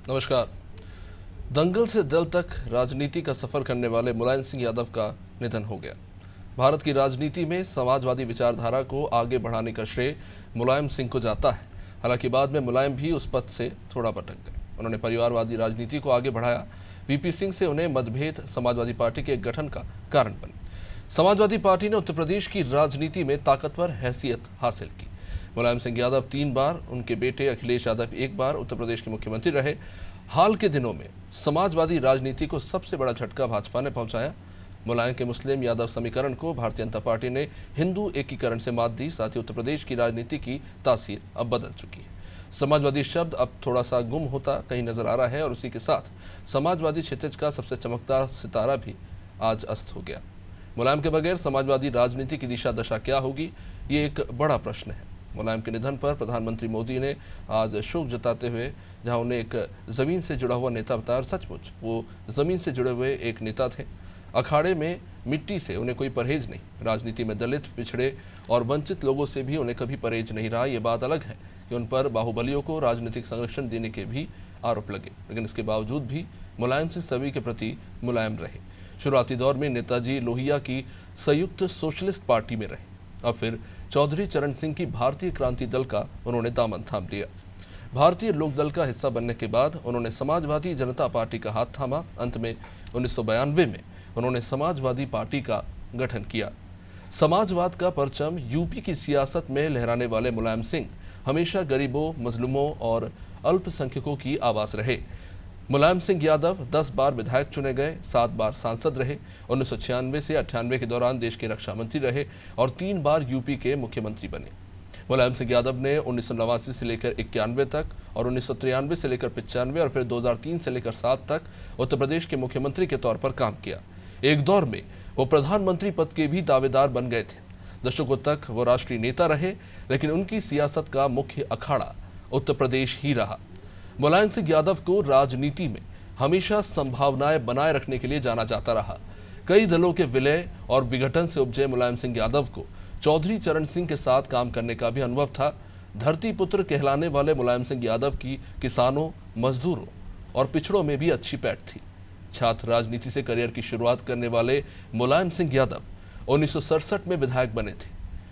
नमस्कार। दंगल से दल तक राजनीति का सफर करने वाले मुलायम सिंह यादव का निधन हो गया। भारत की राजनीति में समाजवादी विचारधारा को आगे बढ़ाने का श्रेय मुलायम सिंह को जाता है। हालांकि बाद में मुलायम भी उस पद से थोड़ा भटक गए। उन्होंने परिवारवादी राजनीति को आगे बढ़ाया। वीपी सिंह से उन्हें मतभेद समाजवादी पार्टी के गठन का कारण बने। समाजवादी पार्टी ने उत्तर प्रदेश की राजनीति में ताकतवर हैसियत हासिल की। मुलायम सिंह यादव 3 बार, उनके बेटे अखिलेश यादव 1 बार उत्तर प्रदेश के मुख्यमंत्री रहे। हाल के दिनों में समाजवादी राजनीति को सबसे बड़ा झटका भाजपा ने पहुंचाया। मुलायम के मुस्लिम यादव समीकरण को भारतीय जनता पार्टी ने हिंदू एकीकरण से मात दी। साथ ही उत्तर प्रदेश की राजनीति की तासीर अब बदल चुकी है। समाजवादी शब्द अब थोड़ा सा गुम होता कहीं नजर आ रहा है और उसी के साथ समाजवादी क्षितिज का सबसे चमकदार सितारा भी आज अस्त हो गया। मुलायम के बगैर समाजवादी राजनीति की दिशा दशा क्या होगी, ये एक बड़ा प्रश्न है। मुलायम के निधन पर प्रधानमंत्री मोदी ने आज शोक जताते हुए जहां उन्हें एक ज़मीन से जुड़ा हुआ नेता बताया, और सचमुच वो ज़मीन से जुड़े हुए एक नेता थे। अखाड़े में मिट्टी से उन्हें कोई परहेज नहीं। राजनीति में दलित, पिछड़े और वंचित लोगों से भी उन्हें कभी परहेज नहीं रहा। ये बात अलग है कि उन पर बाहुबलियों को राजनीतिक संरक्षण देने के भी आरोप लगे, लेकिन इसके बावजूद भी मुलायम सिंह सभी के प्रति मुलायम रहे। शुरुआती दौर में नेताजी लोहिया की संयुक्त सोशलिस्ट पार्टी में रहे। अब फिर चौधरी चरण सिंह की भारतीय क्रांति दल का उन्होंने दामन थाम लिया। भारतीय लोक दल का हिस्सा बनने के बाद उन्होंने समाजवादी जनता पार्टी का हाथ थामा। अंत में 1992 में उन्होंने समाजवादी पार्टी का गठन किया। समाजवाद का परचम यूपी की सियासत में लहराने वाले मुलायम सिंह हमेशा गरीबों, मजलूमों और अल्पसंख्यकों की आवाज रहे। मुलायम सिंह यादव 10 बार विधायक चुने गए, 7 बार सांसद रहे। 1996 से 98 के दौरान देश के रक्षा मंत्री रहे और 3 बार यूपी के मुख्यमंत्री बने। मुलायम सिंह यादव ने 1989 से लेकर 91 तक और 1993 से लेकर 95 और फिर 2003 से लेकर 7 तक उत्तर प्रदेश के मुख्यमंत्री के तौर पर काम किया। एक दौर में वो प्रधानमंत्री पद के भी दावेदार बन गए थे। दशकों तक वो राष्ट्रीय नेता रहे, लेकिन उनकी सियासत का मुख्य अखाड़ा उत्तर प्रदेश ही रहा। मुलायम सिंह यादव को राजनीति में हमेशा संभावनाएं बनाए रखने के लिए जाना जाता रहा। कई दलों के विलय और विघटन से उपजे मुलायम सिंह यादव को चौधरी चरण सिंह के साथ काम करने का भी अनुभव था। धरती पुत्र कहलाने वाले मुलायम सिंह यादव की किसानों, मजदूरों और पिछड़ों में भी अच्छी पैठ थी। छात्र राजनीति से करियर की शुरुआत करने वाले मुलायम सिंह यादव 1967 में विधायक बने थे।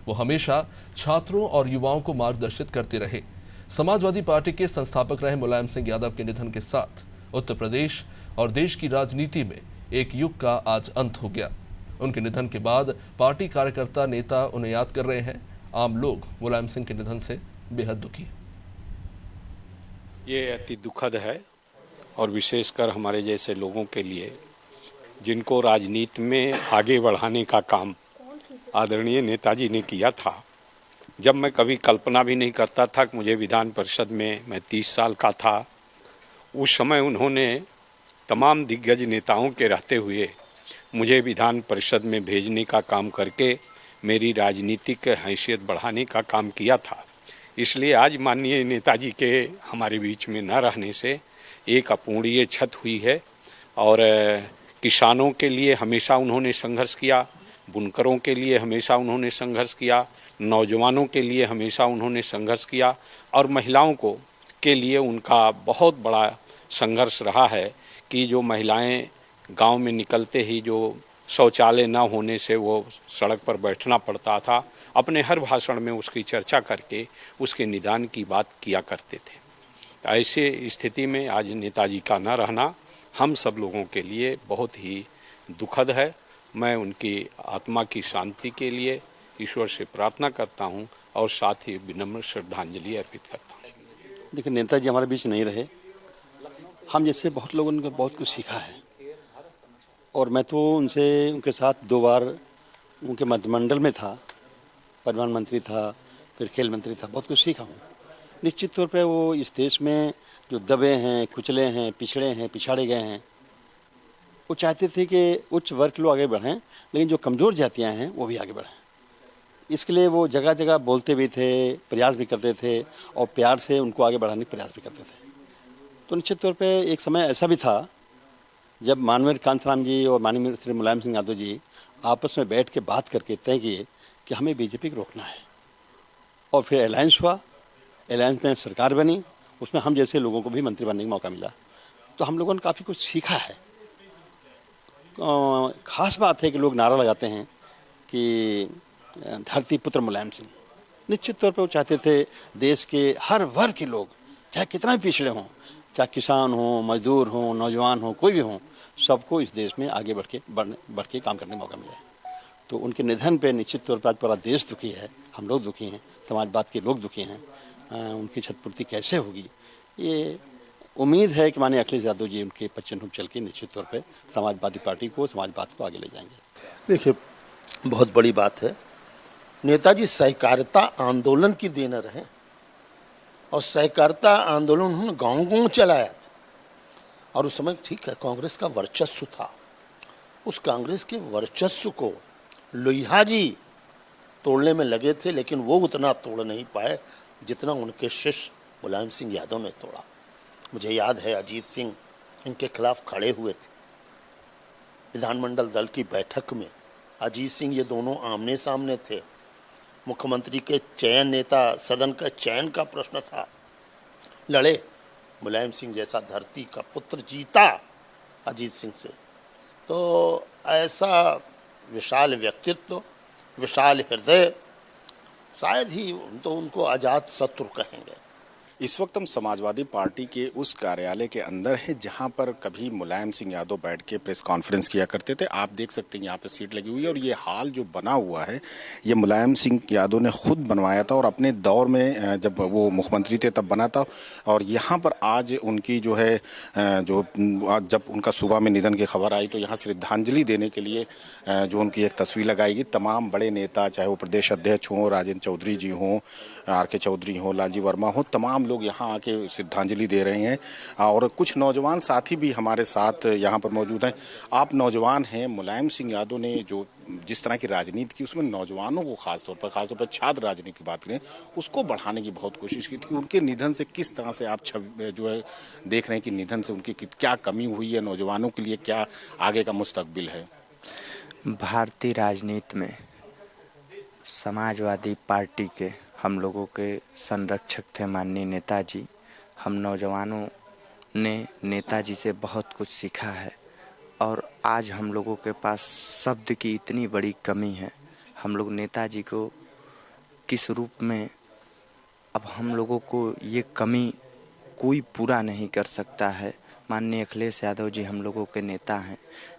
वो हमेशा छात्रों और युवाओं को मार्गदर्शित करते रहे। समाजवादी पार्टी के संस्थापक रहे मुलायम सिंह यादव के निधन के साथ उत्तर प्रदेश और देश की राजनीति में एक युग का आज अंत हो गया। उनके निधन के बाद पार्टी कार्यकर्ता, नेता उन्हें याद कर रहे हैं। आम लोग मुलायम सिंह के निधन से बेहद दुखी हैं। ये अति दुखद है और विशेषकर हमारे जैसे लोगों के लिए, जिनको राजनीति में आगे बढ़ाने का काम आदरणीय नेताजी ने किया था। जब मैं कभी कल्पना भी नहीं करता था कि मुझे विधान परिषद में, मैं 30 साल का था, उस समय उन्होंने तमाम दिग्गज नेताओं के रहते हुए मुझे विधान परिषद में भेजने का काम करके मेरी राजनीतिक हैसियत बढ़ाने का काम किया था। इसलिए आज माननीय नेताजी के हमारे बीच में न रहने से एक अपूरणीय क्षति हुई है। और किसानों के लिए हमेशा उन्होंने संघर्ष किया, बुनकरों के लिए हमेशा उन्होंने संघर्ष किया, नौजवानों के लिए हमेशा उन्होंने संघर्ष किया और महिलाओं को के लिए उनका बहुत बड़ा संघर्ष रहा है कि जो महिलाएं गांव में निकलते ही जो शौचालय न होने से वो सड़क पर बैठना पड़ता था, अपने हर भाषण में उसकी चर्चा करके उसके निदान की बात किया करते थे। ऐसे स्थिति में आज नेताजी का न रहना हम सब लोगों के लिए बहुत ही दुखद है। मैं उनकी आत्मा की शांति के लिए ईश्वर से प्रार्थना करता हूं और साथ ही विनम्र श्रद्धांजलि अर्पित करता हूं। देखिए, नेताजी हमारे बीच नहीं रहे। हम जैसे बहुत लोगों ने बहुत कुछ सीखा है और मैं तो उनके साथ 2 बार उनके मंत्रिमंडल में था, परिवहन मंत्री था, फिर खेल मंत्री था। बहुत कुछ सीखा हूँ। निश्चित तौर पे वो इस देश में जो दबे हैं, कुचले हैं, पिछड़े हैं, पिछाड़े गए हैं, वो चाहते थे कि उच्च वर्ग के लोग आगे बढ़ें, लेकिन जो कमज़ोर जातियाँ हैं वो भी आगे बढ़ें। इसके लिए वो जगह जगह बोलते भी थे, प्रयास भी करते थे और प्यार से उनको आगे बढ़ाने का प्रयास भी करते थे। तो निश्चित तौर पे एक समय ऐसा भी था जब माननीय कांताराम जी और माननीय श्री मुलायम सिंह यादव जी आपस में बैठ के बात करके तय किए कि हमें बीजेपी को रोकना है। और फिर अलायंस हुआ, अलायंस में सरकार बनी उसमें हम जैसे लोगों को भी मंत्री बनने का मौका मिला, तो हम लोगों ने काफ़ी कुछ सीखा है। खास बात है कि लोग नारा लगाते हैं कि धरती पुत्र मुलायम सिंह। निश्चित तौर पर वो चाहते थे देश के हर वर्ग के लोग, चाहे कितना भी पिछड़े हों, चाहे किसान हों, मजदूर हों, नौजवान हों, कोई भी हों, सबको इस देश में आगे बढ़ के काम करने का मौका मिले। तो उनके निधन पे निश्चित तौर पर आज पूरा देश दुखी है, हम लोग दुखी हैं, समाजवाद के लोग दुखी हैं। उनकी क्षतिपूर्ति कैसे होगी, ये उम्मीद है कि माननीय अखिलेश यादव जी उनके पच्चीन चल के निश्चित तौर पे समाजवादी पार्टी को, समाजवाद को आगे ले जाएंगे। देखिए, बहुत बड़ी बात है, नेताजी सहकारिता आंदोलन की देन रहे और सहकारिता आंदोलन उन्होंने गांव-गांव चलाया था और उस समय ठीक है कांग्रेस का वर्चस्व था। उस कांग्रेस के वर्चस्व को लोहिया जी तोड़ने में लगे थे, लेकिन वो उतना तोड़ नहीं पाए जितना उनके शिष्य मुलायम सिंह यादव ने तोड़ा। मुझे याद है अजीत सिंह इनके खिलाफ खड़े हुए थे विधानमंडल दल की बैठक में। अजीत सिंह ये दोनों आमने सामने थे। मुख्यमंत्री के चयन, नेता सदन का चयन का प्रश्न था, लड़े। मुलायम सिंह जैसा धरती का पुत्र जीता अजीत सिंह से। तो ऐसा विशाल व्यक्तित्व, विशाल हृदय, शायद ही तो उनको अजात शत्रु कहेंगे। इस वक्त हम समाजवादी पार्टी के उस कार्यालय के अंदर हैं जहां पर कभी मुलायम सिंह यादव बैठ के प्रेस कॉन्फ्रेंस किया करते थे। आप देख सकते हैं यहाँ पे सीट लगी हुई है और ये हाल जो बना हुआ है ये मुलायम सिंह यादव ने खुद बनवाया था और अपने दौर में जब वो मुख्यमंत्री थे तब बना था। और यहाँ पर आज उनकी जो है जब उनका सुबह में निधन की खबर आई तो यहाँ श्रद्धांजलि देने के लिए जो उनकी एक तस्वीर लगाई गई। तमाम बड़े नेता, चाहे वो प्रदेश अध्यक्ष हों, राजेंद्र चौधरी जी हों, RK चौधरी हों, लालजी वर्मा हों, तमाम लोग यहाँ आके श्रद्धांजलि दे रहे हैं। और कुछ नौजवान साथी भी हमारे साथ यहाँ पर मौजूद हैं। आप नौजवान हैं, मुलायम सिंह यादव ने जो जिस तरह की राजनीति की उसमें नौजवानों को खासतौर पर छात्र राजनीति की बात करें उसको बढ़ाने की बहुत कोशिश की थी। उनके निधन से किस तरह से आप जो है देख रहे हैं कि निधन से उनकी क्या कमी हुई है, नौजवानों के लिए क्या आगे का मुस्तकबिल है? भारतीय राजनीति में समाजवादी पार्टी के हम लोगों के संरक्षक थे माननीय नेताजी। हम नौजवानों ने नेताजी से बहुत कुछ सीखा है और आज हम लोगों के पास शब्द की इतनी बड़ी कमी है। हम लोग नेताजी को किस रूप में, अब हम लोगों को ये कमी कोई पूरा नहीं कर सकता है। माननीय अखिलेश यादव जी हम लोगों के नेता हैं,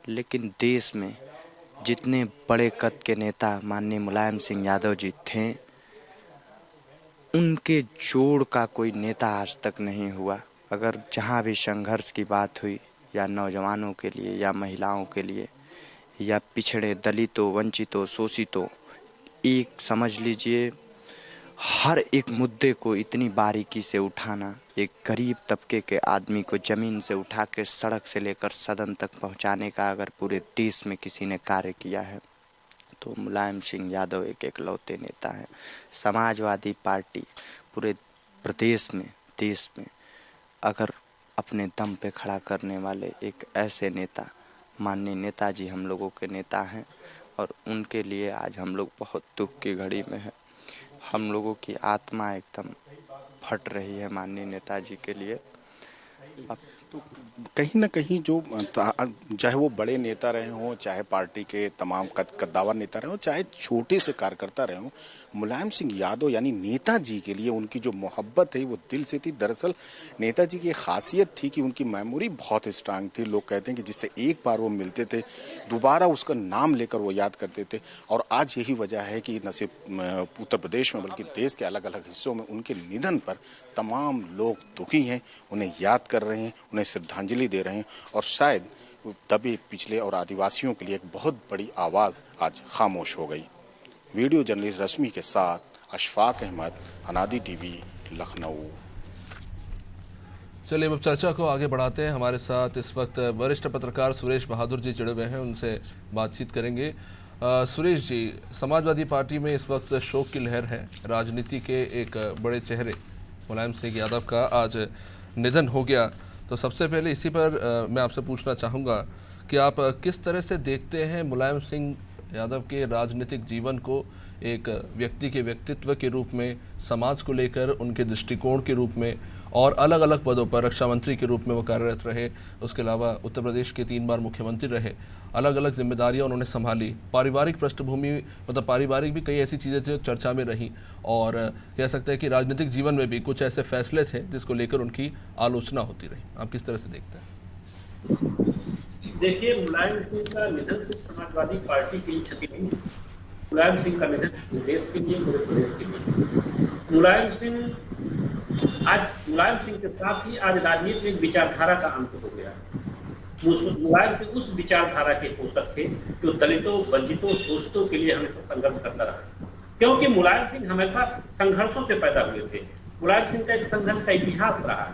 लेकिन देश में जितने बड़े कद के नेता माननीय मुलायम सिंह यादव जी थे, उनके जोड़ का कोई नेता आज तक नहीं हुआ। अगर जहाँ भी संघर्ष की बात हुई, या नौजवानों के लिए, या महिलाओं के लिए, या पिछड़े, दलितों, वंचितों, शोषितों, एक समझ लीजिए हर एक मुद्दे को इतनी बारीकी से उठाना, एक गरीब तबके के आदमी को ज़मीन से उठा के सड़क से लेकर सदन तक पहुंचाने का अगर पूरे देश में किसी ने कार्य किया है तो मुलायम सिंह यादव एक एकलौते नेता हैं। समाजवादी पार्टी पूरे प्रदेश में, देश में अगर अपने दम पे खड़ा करने वाले एक ऐसे नेता माननीय नेताजी हम लोगों के नेता हैं और उनके लिए आज हम लोग बहुत दुख की घड़ी में हैं। हम लोगों की आत्मा एकदम फट रही है माननीय नेताजी के लिए। अब तो कहीं ना कहीं जो चाहे वो बड़े नेता रहे हों, चाहे पार्टी के तमाम कद्दावर नेता रहे हों, चाहे छोटे से कार्यकर्ता रहे हों, मुलायम सिंह यादव यानी नेताजी के लिए उनकी जो मोहब्बत है वो दिल से थी। दरअसल नेताजी की खासियत थी कि उनकी मेमोरी बहुत स्ट्रांग थी। लोग कहते हैं कि जिससे एक बार वो मिलते थे दोबारा उसका नाम लेकर वो याद करते थे। और आज यही वजह है कि न सिर्फ उत्तर प्रदेश में बल्कि देश के अलग अलग हिस्सों में उनके निधन पर तमाम लोग दुखी हैं, उन्हें याद कर रहे हैं, उन्हें श्रद्धांजलि दे रहे हैं। और शायद दबे पिछले और आदिवासियों के लिए एक बहुत बड़ी आवाज़ आज खामोश हो गई। वीडियो जर्नलिस्ट रश्मि के साथ अशफाक अहमद, अनादि टीवी, लखनऊ। चलिए अब चर्चा को आगे बढ़ाते हैं। हमारे साथ इस वक्त वरिष्ठ पत्रकार सुरेश बहादुर जी जुड़े हुए हैं, उनसे बातचीत करेंगे। सुरेश जी, समाजवादी पार्टी में इस वक्त शोक की लहर है। राजनीति के एक बड़े चेहरे मुलायम सिंह यादव का आज निधन हो गया। तो सबसे पहले इसी पर मैं आपसे पूछना चाहूँगा कि आप किस तरह से देखते हैं मुलायम सिंह यादव के राजनीतिक जीवन को, एक व्यक्ति के व्यक्तित्व के रूप में, समाज को लेकर उनके दृष्टिकोण के रूप में, और अलग अलग पदों पर रक्षा मंत्री के रूप में वो कार्यरत रहे। उसके अलावा उत्तर प्रदेश के 3 बार मुख्यमंत्री रहे। अलग अलग जिम्मेदारियां उन्होंने संभाली। पारिवारिक पृष्ठभूमि मतलब पारिवारिक भी कई ऐसी चीज़ें थी जो चर्चा में रहीं, और कह सकते हैं कि राजनीतिक जीवन में भी कुछ ऐसे फैसले थे जिसको लेकर उनकी आलोचना होती रही। आप किस तरह से देखते हैं? देखिए, मुलायम सिंह का निधन सिर्फ समाजवादी पार्टी की ही क्षति नहीं है। मुलायम सिंह का निधन देश के लिए, पूरे प्रदेश के लिए। मुलायम सिंह के साथ ही आज राजनीति में एक विचारधारा का अंत हो गया। मुलायम सिंह उस विचारधारा के पोषक थे जो दलितों, वंचितों, शोषितों के लिए हमेशा संघर्ष करता रहा, क्योंकि मुलायम सिंह हमेशा संघर्षों से पैदा हुए थे। मुलायम सिंह का एक संघर्ष का इतिहास रहा है।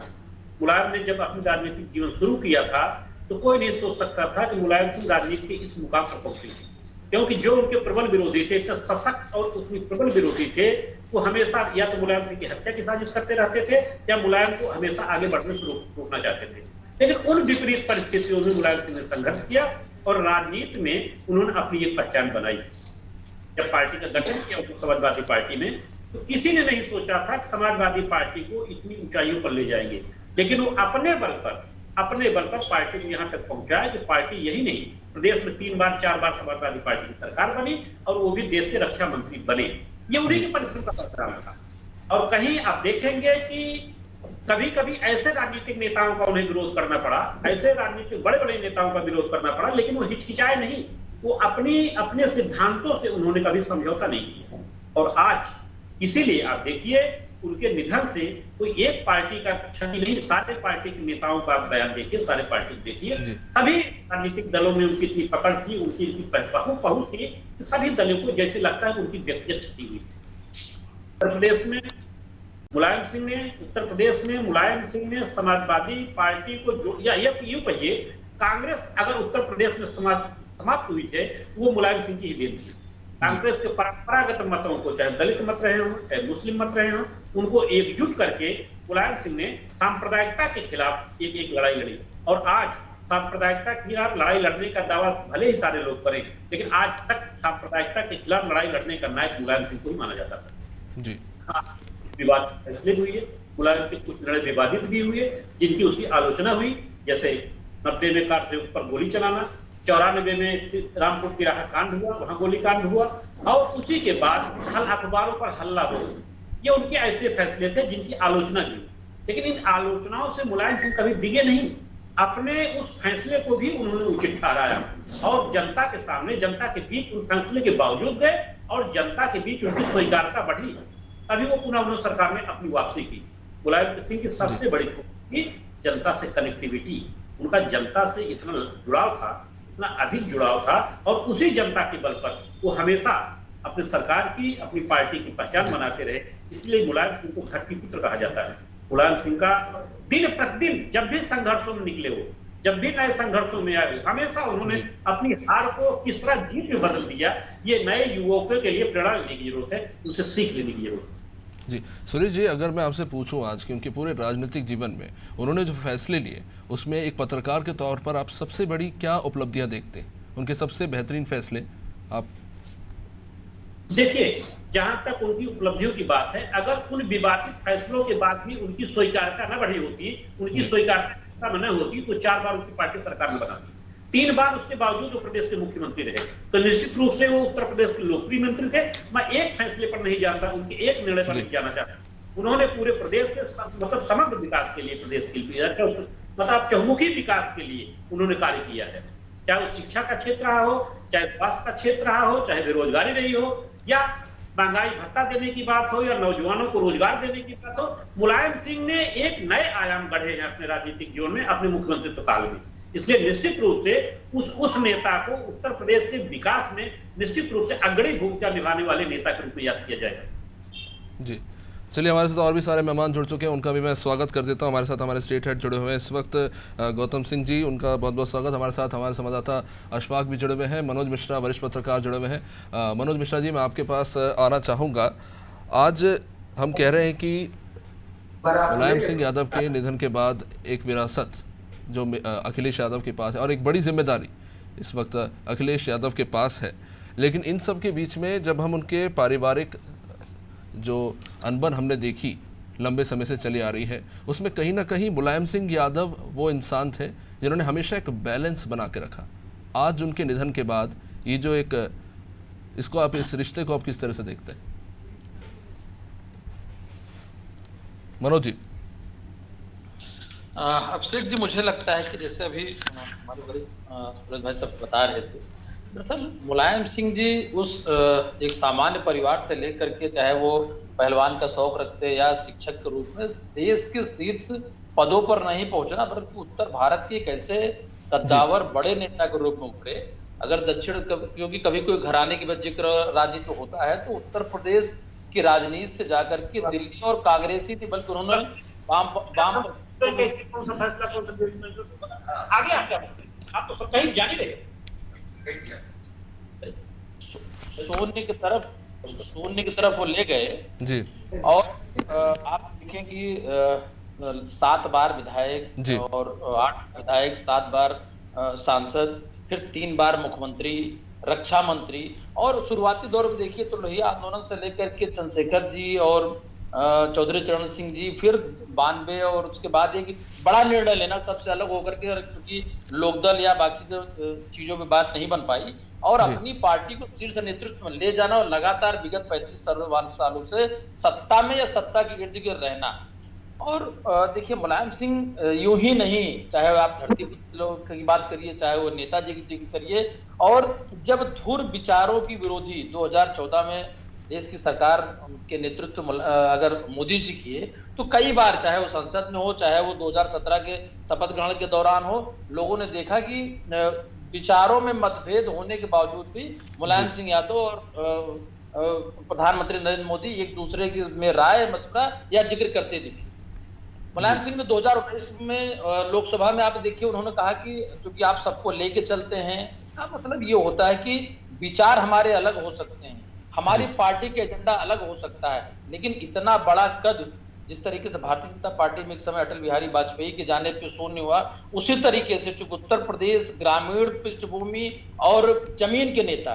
मुलायम ने जब अपनी राजनीतिक जीवन शुरू किया था तो कोई नहीं सोच सकता था कि मुलायम सिंह राजनीति के इस मुकाम पर पहुंचेंगे, क्योंकि जो उनके प्रबल विरोधी थे, इतने सशक्त और उतनी प्रबल विरोधी थे, वो हमेशा या तो मुलायम सिंह की हत्या की साजिश करते रहते थे या मुलायम को हमेशा आगे बढ़ने से रोकना चाहते थे। लेकिन उन विपरीत परिस्थितियों में मुलायम सिंह ने संघर्ष किया और राजनीति में उन्होंने अपनी एक पहचान बनाई। जब पार्टी का गठन किया समाजवादी पार्टी में, तो किसी ने नहीं सोचा था कि समाजवादी पार्टी को इतनी ऊंचाइयों पर ले जाएंगे, लेकिन वो अपने बल पर पार्टी को यहाँ तक पहुंचाया कि पार्टी यही नहीं, प्रदेश में 3 बार 4 बार समाजवादी पार्टी की सरकार बनी और वो भी देश के रक्षा मंत्री बने। ये उन्हीं के परिश्रम का परिणाम था। और कहीं आप देखेंगे कि कभी कभी ऐसे राजनीतिक नेताओं का उन्हें विरोध करना पड़ा, ऐसे राजनीतिक बड़े बड़े नेताओं का विरोध करना पड़ा, लेकिन वो हिचकिचाए नहीं। वो अपने सिद्धांतों से उन्होंने कभी समझौता नहीं किया। और आज इसीलिए आप देखिए, उनके निधन से कोई एक पार्टी का क्षति नहीं, सारे पार्टी के नेताओं का बयान देखिए, सारे पार्टी देखिए, सभी राजनीतिक दलों में उनकी इतनी पकड़ थी, उनकी पहुंच थी कि सभी दलों को जैसे लगता है उनकी व्यक्तिगत क्षति हुई। उत्तर प्रदेश में मुलायम सिंह ने समाजवादी पार्टी को यूं कहिए, कांग्रेस अगर उत्तर प्रदेश में समाप्त हुई है, वो मुलायम सिंह की ही देन थी। कांग्रेस के परंपरागत मतों को, चाहे दलित मत रहे हों, चाहे मुस्लिम मत रहे हों, उनको एकजुट करके मुलायम सिंह ने सांप्रदायिकता के खिलाफ एक लड़ाई लड़ी। और आज सांप्रदायिकता के खिलाफ लड़ाई लड़ने का दावा भले ही सारे लोग करें, लेकिन आज तक सांप्रदायिकता के खिलाफ लड़ाई लड़ने का नायक मुलायम सिंह को ही माना जाता था। जी हाँ, विवाद फैसले हुए, मुलायम के कुछ लड़ाई विवादित भी हुए जिनकी उसकी आलोचना हुई, जैसे 90 में कार से ऊपर गोली चलाना, 94 में रामपुर तिराहा कांड हुआ, वहां गोली कांड हुआ, और उसी के बाद अखबारों पर हल्ला बोल। ये उनके ऐसे फैसले थे जिनकी आलोचना की, लेकिन इन आलोचनाओं से मुलायम सिंह कभी डिगे नहीं। अपने उस फैसले को भी उन्होंने उचित ठहराया और जनता के सामने, जनता के बीच उस फैसले के बावजूद गए और जनता के बीच उनकी स्वीकार्यता बढ़ी, तभी वो पुनः उन्होंने सरकार में अपनी वापसी की। मुलायम सिंह की सबसे बड़ी खूबी जनता से कनेक्टिविटी, उनका जनता से इतना जुड़ाव था, इतना अधिक जुड़ाव था, और उसी जनता के बल पर वो हमेशा अपनी सरकार की, अपनी पार्टी की पहचान बनाते रहे। इसलिए मुलायम सिंह को धरती पुत्र कहा जाता है। मुलायम सिंह का दिन प्रतिदिन जब भी संघर्षों में निकले हो, जब भी नए संघर्षों में आए, हमेशा उन्होंने अपनी हार को किस तरह जीत में बदल दिया, ये नए युवकों के लिए प्रेरणा लेने की जरूरत है, उनसे सीख लेने की जरूरत है। जी सुरेश जी, अगर मैं आपसे पूछूं आज कि उनके पूरे राजनीतिक जीवन में उन्होंने जो फैसले लिए, उसमें एक पत्रकार के तौर पर आप सबसे बड़ी क्या उपलब्धियां देखते हैं, उनके सबसे बेहतरीन फैसले? आप देखिए, जहां तक उनकी उपलब्धियों की बात है, अगर उन विवादित फैसलों के बाद भी उनकी स्वीकार्यता न बढ़ी होती, उनकी स्वीकार्यता न होती, तो 4 बार उनकी पार्टी सरकार में बनाती, 3 बार उसके बावजूद वो प्रदेश के मुख्यमंत्री रहे, तो निश्चित रूप से वो उत्तर प्रदेश के लोकप्रिय मंत्री थे। मैं एक फैसले पर नहीं जानता, उनके एक निर्णय पर नहीं जाना चाहता। उन्होंने पूरे प्रदेश के मतलब समग्र विकास के लिए, प्रदेश के लिए मतलब चहुमुखी विकास के लिए उन्होंने कार्य किया है। चाहे वो शिक्षा का क्षेत्र रहा हो, चाहे स्वास्थ्य का क्षेत्र रहा हो, चाहे बेरोजगारी रही हो, या महंगाई भत्ता देने की बात हो, या नौजवानों को रोजगार देने की बात हो, मुलायम सिंह ने एक नए आयाम गढ़े हैं अपने राजनीतिक जीवन में, अपने मुख्यमंत्रित्व काल में। इसलिए निश्चित रूप से उस नेता को उत्तर प्रदेश के विकास में निश्चित रूप से अग्रणी भूमिका निभाने वाले नेता के रूप में याद किया जाएगा। जी चलिए, हमारे साथ और भी सारे मेहमान जुड़ चुके हैं, उनका भी मैं स्वागत कर देता हूं। हमारे साथ हमारे स्टेट हेड जुड़े हुए हैं इस वक्त, गौतम सिंह जी, उनका बहुत बहुत स्वागत। हमारे साथ हमारे संवाददाता अशफाक भी जुड़े हुए हैं, मनोज मिश्रा वरिष्ठ पत्रकार जुड़े हुए हैं। मनोज मिश्रा जी, मैं आपके पास आना चाहूँगा। आज हम कह रहे हैं कि मुलायम सिंह यादव के निधन के बाद एक विरासत जो अखिलेश यादव के पास है, और एक बड़ी जिम्मेदारी इस वक्त अखिलेश यादव के पास है, लेकिन इन सब के बीच में जब हम उनके पारिवारिक जो अनबन हमने देखी लंबे समय से चली आ रही है, उसमें कहीं ना कहीं मुलायम सिंह यादव वो इंसान थे जिन्होंने हमेशा एक बैलेंस बना के रखा। आज उनके निधन के बाद ये जो एक इसको आप इस रिश्ते को आप किस तरह से देखते हैं मनोज जी? अभिषेक जी, मुझे लगता है कि जैसे अभी हमारे वरिष्ठ सूरज भाई सब बता रहे थे, दरअसल मुलायम सिंह जी उस एक सामान्य परिवार से लेकर के, चाहे वो पहलवान का शौक रखते या शिक्षक के रूप में, देश के शीर्ष पदों पर नहीं पहुंचना, बल्कि उत्तर भारत के एक ऐसे कद्दावर बड़े नेता के रूप में उभरे। अगर दक्षिण, क्योंकि कभी कोई घराने की जिक्र राजनीति होता है, तो उत्तर प्रदेश की राजनीति से जाकर के दिल्ली और कांग्रेसी थी, बल्कि उन्होंने वाम आप तो सब कहीं जान ही रहे। शून्य की तरफ वो ले गए जी। और आप देखें कि 7 बार विधायक और 8 विधायक, 7 बार सांसद, फिर 3 बार मुख्यमंत्री, रक्षा मंत्री, और शुरुआती दौर में देखिए तो लोहिया आंदोलन से लेकर के चंद्रशेखर जी और चौधरी चरण सिंह जी, फिर 92 और उसके बाद एक बड़ा निर्णय लेना सबसे अलग होकर के, क्योंकि लोकदल या बाकी चीजों में बात नहीं बन पाई, और अपनी पार्टी को शीर्ष नेतृत्व में ले जाना और लगातार विगत 35 सालों से सत्ता में या सत्ता के इर्द गिर्द रहना। और देखिए मुलायम सिंह यूं ही नहीं, चाहे आप धरती लोग की बात करिए, चाहे वो नेताजी की जिक्र करिए, और जब धुर विचारों की विरोधी 2014 में देश की सरकार के नेतृत्व अगर मोदी जी किए, तो कई बार, चाहे वो संसद में हो, चाहे वो 2017 के शपथ ग्रहण के दौरान हो, लोगों ने देखा कि विचारों में मतभेद होने के बावजूद भी मुलायम सिंह यादव और प्रधानमंत्री नरेंद्र मोदी एक दूसरे की में राय मशवरा या जिक्र करते दिखे। मुलायम सिंह ने 2019 में लोकसभा में आप देखिए, उन्होंने कहा कि क्योंकि आप सबको लेके चलते हैं, इसका मतलब ये होता है कि विचार हमारे अलग हो सकते हैं, हमारी पार्टी के एजेंडा अलग हो सकता है, लेकिन इतना बड़ा कद जिस तरीके से भारतीय जनता पार्टी में एक समय अटल बिहारी वाजपेयी के जाने पे शून्य हुआ, उसी तरीके से चूंकि उत्तर प्रदेश ग्रामीण पृष्ठभूमि और जमीन के नेता,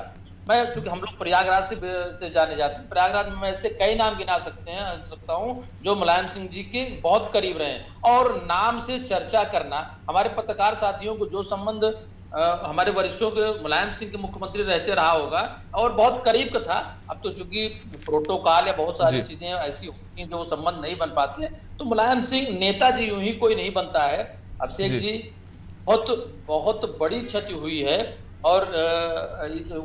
मैं चूंकि हम लोग प्रयागराज से जाने जाते हैं, प्रयागराज में मैं ऐसे कई नाम गिना सकता हूं जो मुलायम सिंह जी के बहुत करीब रहे, और नाम से चर्चा करना, हमारे पत्रकार साथियों को जो संबंध हमारे वरिष्ठों के मुलायम सिंह के मुख्यमंत्री रहते रहा होगा और बहुत करीब का था, अब तो चूंकि प्रोटोकॉल या बहुत सारी चीजें ऐसी होती हैं जो संबंध नहीं बन पाते, तो मुलायम सिंह नेताजी यूं ही कोई नहीं बनता है। अभिषेक जी, बहुत बड़ी क्षति हुई है, और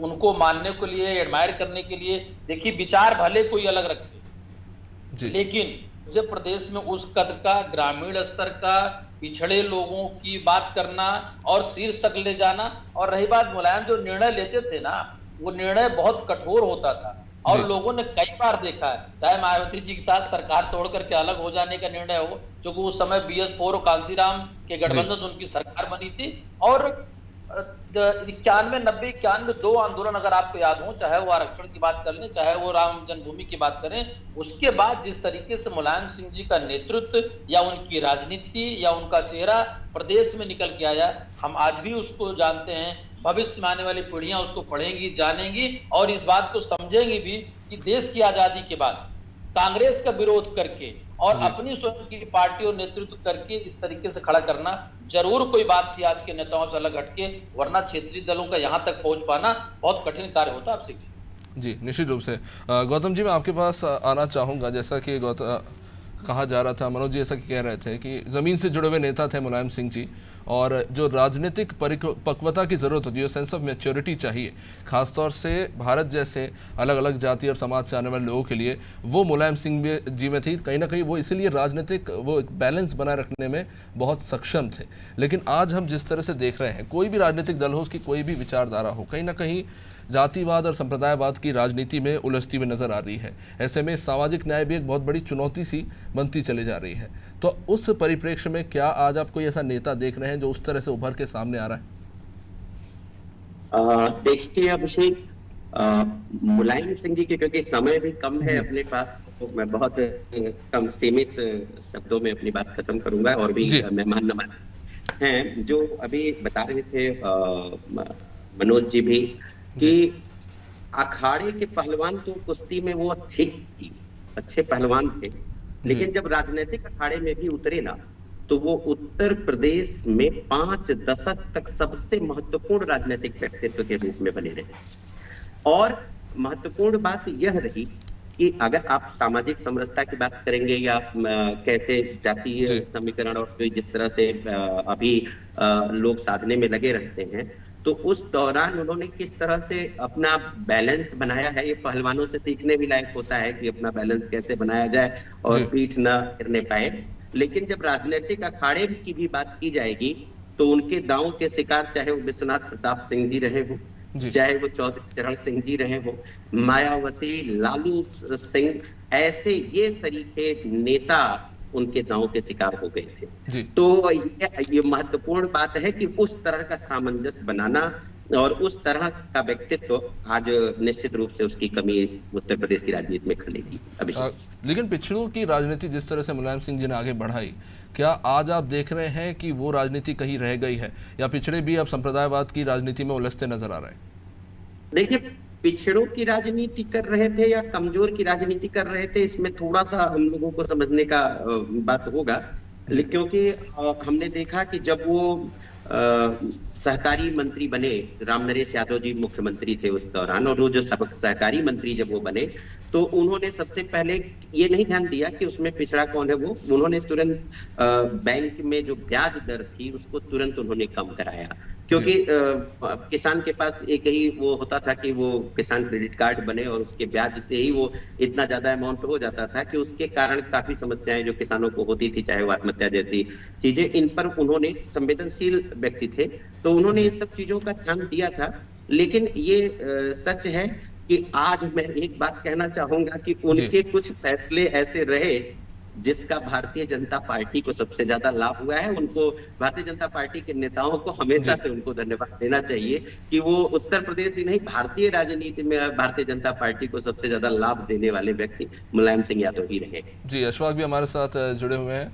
उनको मानने के लिए, एडमायर करने के लिए, देखिए विचार भले कोई अलग रखते, लेकिन जब प्रदेश में उस कद का, ग्रामीण स्तर का, पिछड़े लोगों की बात करना और शीर्ष तक ले जाना, और रही बात मुलायम जो निर्णय लेते थे ना, वो निर्णय बहुत कठोर होता था, और लोगों ने कई बार देखा है, चाहे मायावती जी के साथ सरकार तोड़ करके अलग हो जाने का निर्णय हो, क्योंकि उस समय BS4 और कांसीराम के गठबंधन उनकी सरकार बनी थी, और 91, 90, 91 2 आंदोलन अगर आपको याद हो, चाहे वो आरक्षण की बात कर लें, चाहे वो राम जन्मभूमि की बात करें, उसके बाद जिस तरीके से मुलायम सिंह जी का नेतृत्व या उनकी राजनीति या उनका चेहरा प्रदेश में निकल के आया, हम आज भी उसको जानते हैं, भविष्य में आने वाली पीढ़ियां उसको पढ़ेंगी, जानेंगी, और इस बात को समझेंगी भी कि देश की आजादी के बाद कांग्रेस का विरोध करके और अपनी स्वयं की पार्टी और नेतृत्व करके इस तरीके से खड़ा करना जरूर कोई बात थी आज के नेताओं से अलग हटके, वरना क्षेत्रीय दलों का यहाँ तक पहुंच पाना बहुत कठिन कार्य होता। आपसे जी निश्चित रूप से गौतम जी, मैं आपके पास आना चाहूँगा। जैसा कि कहा जा रहा था, मनोज जी ऐसा कह रहे थे कि ज़मीन से जुड़े हुए नेता थे मुलायम सिंह जी, और जो राजनीतिक परिपक्वता की ज़रूरत होती है, सेंस ऑफ मैच्योरिटी चाहिए, खासतौर से भारत जैसे अलग अलग जाति और समाज से आने वाले लोगों के लिए, वो मुलायम सिंह जी में थी। कहीं ना कहीं वो इसीलिए राजनीतिक वो एक बैलेंस बनाए रखने में बहुत सक्षम थे। लेकिन आज हम जिस तरह से देख रहे हैं, कोई भी राजनीतिक दल हो, उसकी कोई भी विचारधारा हो, कहीं ना कहीं जातिवाद और संप्रदायवाद की राजनीति में उलझती हुई नजर आ रही है। ऐसे में सामाजिक न्याय भी एक बहुत बड़ी चुनौती सी बनती चली जा रही है। तो उस परिप्रेक्ष्य में क्या आज आप कोई ऐसा नेता देख रहे हैं जो उस तरह से उभर के सामने आ रहा है? देखिए अभिषेक, मुलायम सिंह जी के क्योंकि समय भी कम है अपने पास, तो मैं बहुत कम सीमित शब्दों में अपनी बात खत्म करूंगा, और भी मेहमान नवाज हैं जो अभी बता रहे थे मनोज जी भी कि अखाड़े के पहलवान तो कुश्ती में वो ठीक थी, अच्छे पहलवान थे, लेकिन जब राजनीतिक अखाड़े में भी उतरे ना, तो वो उत्तर प्रदेश में 5 दशक तक सबसे महत्वपूर्ण राजनीतिक व्यक्तित्व के रूप में बने रहे। और महत्वपूर्ण बात यह रही कि अगर आप सामाजिक समरसता की बात करेंगे या कैसे जातीय समीकरण और जिस तरह से अभी लोग साधने में लगे रहते हैं, तो उस दौरान उन्होंने किस तरह से अपना बैलेंस बनाया है, ये पहलवानों से सीखने भी लायक होता है कि अपना बैलेंस कैसे बनाया जाए और पीठ न गिरने पाए। लेकिन जब राजनीतिक अखाड़े की भी बात की जाएगी तो उनके दांव के शिकार चाहे वो विश्वनाथ प्रताप सिंह जी रहे हो, चाहे वो चौधरी चरण सिंह जी रहे हो, मायावती, लालू सिंह, ऐसे ये सरीखे नेता उनके दांव के शिकार हो गए थे। तो ये महत्वपूर्ण बात है कि उस तरह का सामंजस्य बनाना और उस तरह का व्यक्तित्व आज निश्चित रूप से उसकी कमी उत्तर प्रदेश की राजनीति में खलेगी। लेकिन पिछड़ों की राजनीति जिस तरह से मुलायम सिंह जी ने आगे बढ़ाई, क्या आज आप देख रहे हैं कि वो राजनीति कहीं रह गई है या पिछड़े भी अब संप्रदायवाद की राजनीति में उलझते नजर आ रहे हैं? देखिए, पिछड़ों की राजनीति कर रहे थे या कमजोर की राजनीति कर रहे थे, इसमें थोड़ा सा हम लोगों को समझने का बात होगा। क्योंकि हमने देखा कि जब वो सहकारी मंत्री बने, रामनरेश यादव जी मुख्यमंत्री थे उस दौरान, और वो जो सहकारी मंत्री जब वो बने तो उन्होंने सबसे पहले ये नहीं ध्यान दिया कि उसमें पिछड़ा कौन है। वो उन्होंने तुरंत बैंक में जो ब्याज दर थी उसको तुरंत उन्होंने कम कराया, क्योंकि किसान के पास एक ही वो होता था कि वो किसान क्रेडिट कार्ड बने और उसके ब्याज से ही वो इतना ज्यादा अमाउंट हो जाता था कि उसके कारण काफी समस्याएं जो किसानों को होती थी, चाहे वो आत्महत्या जैसी चीजें, इन पर उन्होंने, संवेदनशील व्यक्ति थे तो उन्होंने इन सब चीजों का ध्यान दिया था। लेकिन ये सच है कि आज मैं एक बात कहना चाहूंगा कि उनके कुछ फैसले ऐसे रहे जिसका भारतीय जनता पार्टी को सबसे ज्यादा लाभ हुआ है। उनको, भारतीय जनता पार्टी के नेताओं को हमेशा से उनको धन्यवाद देना चाहिए कि वो उत्तर प्रदेश ही नहीं, भारतीय राजनीति में भारतीय जनता पार्टी को सबसे ज्यादा लाभ देने वाले व्यक्ति मुलायम सिंह यादव ही रहे। जी, अशफाक भी हमारे साथ जुड़े हुए हैं।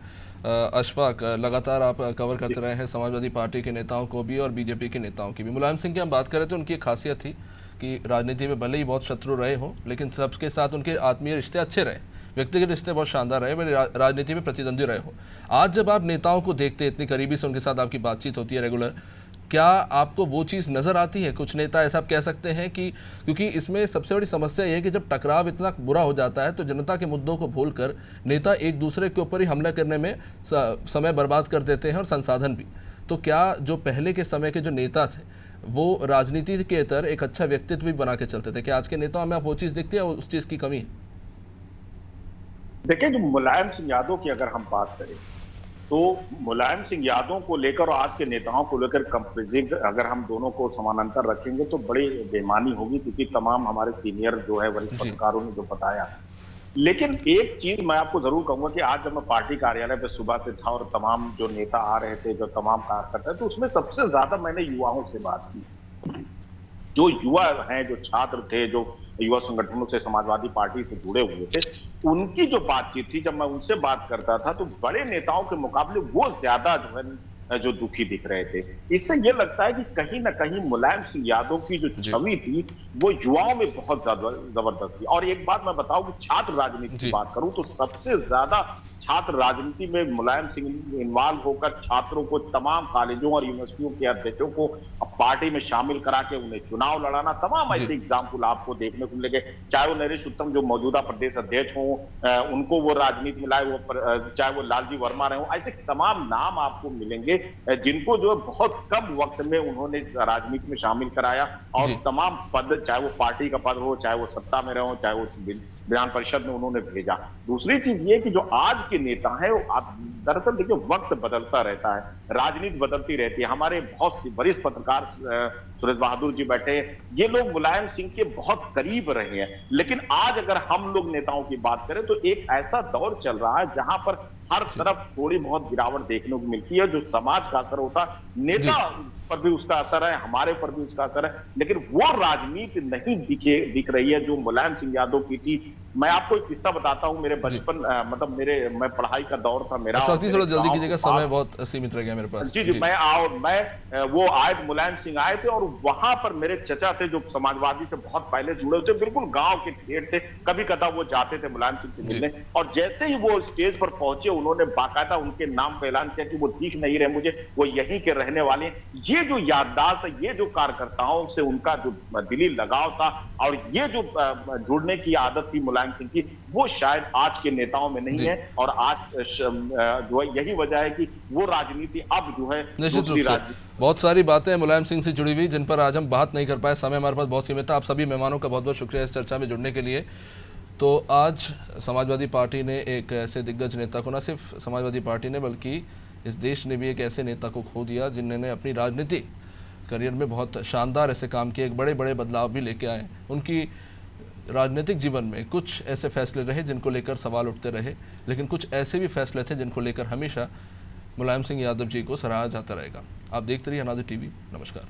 अशफाक, लगातार आप कवर करते रहे हैं समाजवादी पार्टी के नेताओं को भी और बीजेपी के नेताओं की भी। मुलायम सिंह की हम बात करें तो उनकी एक खासियत थी कि राजनीति में भले ही बहुत शत्रु रहे हो, लेकिन सबके साथ उनके आत्मीय रिश्ते अच्छे रहे, व्यक्तिगत रिश्ते बहुत शानदार रहे, वे राजनीति में प्रतिद्वंदी रहे हो। आज जब आप नेताओं को देखते हैं, इतनी करीबी से उनके साथ आपकी बातचीत होती है रेगुलर, क्या आपको वो चीज़ नज़र आती है? कुछ नेता ऐसा आप कह सकते हैं कि, क्योंकि इसमें सबसे बड़ी समस्या ये है कि जब टकराव इतना बुरा हो जाता है तो जनता के मुद्दों को भूलकर नेता एक दूसरे के ऊपर ही हमला करने में समय बर्बाद कर देते हैं और संसाधन भी। तो क्या जो पहले के समय के जो नेता थे वो राजनीति के इतर एक अच्छा व्यक्तित्व भी बना के चलते थे, क्या आज के नेताओं में आप वो चीज़ दिखती है, उस चीज़ की कमी है? देखिए, जो मुलायम सिंह यादव की अगर हम बात करें तो मुलायम सिंह यादव को लेकर और आज के नेताओं को लेकर कंपेरिजन अगर हम दोनों को समानांतर रखेंगे तो बड़ी बेईमानी होगी, क्योंकि तमाम हमारे सीनियर जो है वरिष्ठ पत्रकारों ने जो बताया। लेकिन एक चीज मैं आपको जरूर कहूंगा कि आज जब मैं पार्टी कार्यालय पे सुबह से था और तमाम जो नेता आ रहे थे, जो तमाम कार्यकर्ता, तो उसमें सबसे ज्यादा मैंने युवाओं से बात की। जो युवा हैं, जो छात्र थे, जो युवा संगठनों से, समाजवादी पार्टी से जुड़े हुए थे, उनकी जो बातचीत थी, जब मैं उनसे बात करता था तो बड़े नेताओं के मुकाबले वो ज्यादा जो है जो दुखी दिख रहे थे। इससे ये लगता है कि कहीं ना कहीं मुलायम सिंह यादव की जो छवि थी वो युवाओं में बहुत ज्यादा जबरदस्त थी। और एक बात मैं बताऊं कि छात्र राजनीति की बात करूं तो सबसे ज्यादा छात्र राजनीति में मुलायम सिंह इन्वॉल्व होकर छात्रों को, तमाम कॉलेजों और यूनिवर्सिटियों के अध्यक्षों को पार्टी में शामिल करा के उन्हें चुनाव लड़ाना, तमाम ऐसे एग्जाम्पल आपको देखने को मिलेंगे। चाहे वो नरेश उत्तम जो मौजूदा प्रदेश अध्यक्ष हों, उनको वो राजनीति में लाए, वो चाहे वो लालजी वर्मा रहे हों, ऐसे तमाम नाम आपको मिलेंगे जिनको जो बहुत कम वक्त में उन्होंने राजनीति में शामिल कराया और तमाम पद, चाहे वो पार्टी का पद हो, चाहे वो सत्ता में रहो, चाहे वो विधान परिषद में उन्होंने भेजा। दूसरी चीज ये कि जो आज के नेता है, आप दरअसल देखिए वक्त बदलता रहता है, राजनीति बदलती रहती है। हमारे बहुत वरिष्ठ पत्रकार सुरेश बहादुर जी बैठे, ये लोग मुलायम सिंह के बहुत करीब रहे हैं। लेकिन आज अगर हम लोग नेताओं की बात करें तो एक ऐसा दौर चल रहा है जहां पर हर तरफ थोड़ी बहुत गिरावट देखने को मिलती है। जो समाज का असर होता, नेता पर भी उसका असर है, हमारे पर भी उसका असर है, लेकिन वो राजनीति नहीं दिख रही है जो मुलायम सिंह यादव की थी। मैं आपको एक किस्सा बताता हूँ, मेरे बचपन मतलब मैं पढ़ाई का दौर था मेरा। थोड़ा जल्दी कीजिएगा, समय बहुत सीमित रह गया मेरे पास। जी, वो आए, मुलायम सिंह आए थे और वहां पर मेरे चचा थे जो समाजवादी से बहुत पहले जुड़े हुए थे, बिल्कुल गांव के ठेठ थे, कभी कदा वो जाते थे मुलायम सिंह से मिलने, और जैसे ही वो स्टेज पर पहुंचे उन्होंने बाकायदा उनके नाम पर ऐलान किया कि वो दिख नहीं रहे मुझे, वो यहीं के रहने वाले हैं। ये जो याददाश्त है, ये जो कार्यकर्ताओं से उनका जो दिली लगाव था और ये जो जुड़ने की आदत थी मुलायम सिंह की, वो शायद आज के नेताओं में नहीं है। और आज जो है यही वजह है कि वो राजनीति अब जो है निश्चित रूप से बहुत सारी बातें मुलायम सिंह से जुड़ी हुई जिन पर आज हम बात नहीं कर पाए, समय हमारे पास बहुत सीमित था। आप सभी मेहमानों का बहुत बहुत शुक्रिया इस चर्चा में जुड़ने के लिए। तो आज समाजवादी पार्टी ने एक ऐसे दिग्गज नेता को, न सिर्फ समाजवादी पार्टी ने बल्कि इस देश ने भी एक ऐसे नेता को खो दिया जिन्होंने अपनी राजनीति करियर में बहुत शानदार ऐसे काम किए, एक बड़े बड़े बदलाव भी लेके आए। उनकी राजनीतिक जीवन में कुछ ऐसे फैसले रहे जिनको लेकर सवाल उठते रहे, लेकिन कुछ ऐसे भी फैसले थे जिनको लेकर हमेशा मुलायम सिंह यादव जी को सराहा जाता रहेगा। आप देखते रहिए अनादि टीवी। नमस्कार।